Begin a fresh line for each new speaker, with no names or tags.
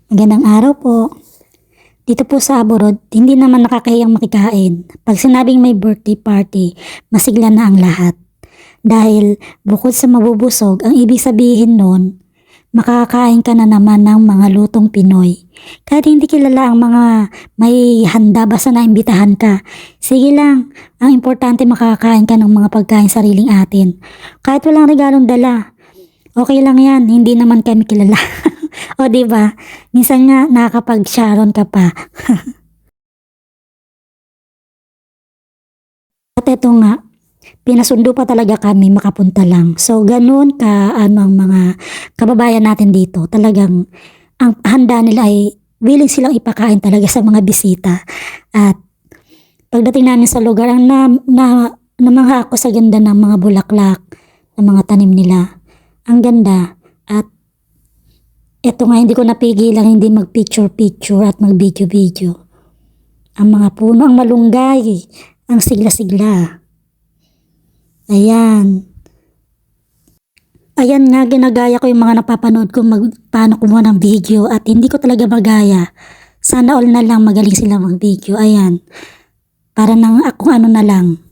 Magandang araw po. Dito po sa abroad, hindi naman nakakahiyang makikain. Pag sinabing may birthday party, masigla na ang lahat. Dahil bukod sa mabubusog, ang ibig sabihin nun, makakain ka na naman ng mga lutong Pinoy. Kahit hindi kilala ang mga may handa, basta naimbitahan ka. Sige lang, ang importante makakain ka ng mga pagkain sariling atin. Kahit walang regalong dala, okay lang yan, hindi naman kami kilala. O diba? Minsan nga nakakapag-sharon ka pa. At eto nga, pinasundo pa talaga kami makapunta lang. So ganun ka ang mga kababayan natin dito. Talagang ang handa nila ay willing silang ipakain talaga sa mga bisita. At pagdating namin sa lugar, ang namangha ako sa ganda ng mga bulaklak, ng mga tanim nila. Ang ganda. At eto nga, hindi ko napigilan hindi mag-picture-picture at mag-video-video. Ang mga puno, ang malunggay, ang sigla-sigla. Ayan. Ayan nga, ginagaya ko yung mga napapanood ko paano kumuha ng video at hindi ko talaga magaya. Sana all na lang magaling sila mag-video. Ayan. Para nang ako ano na lang.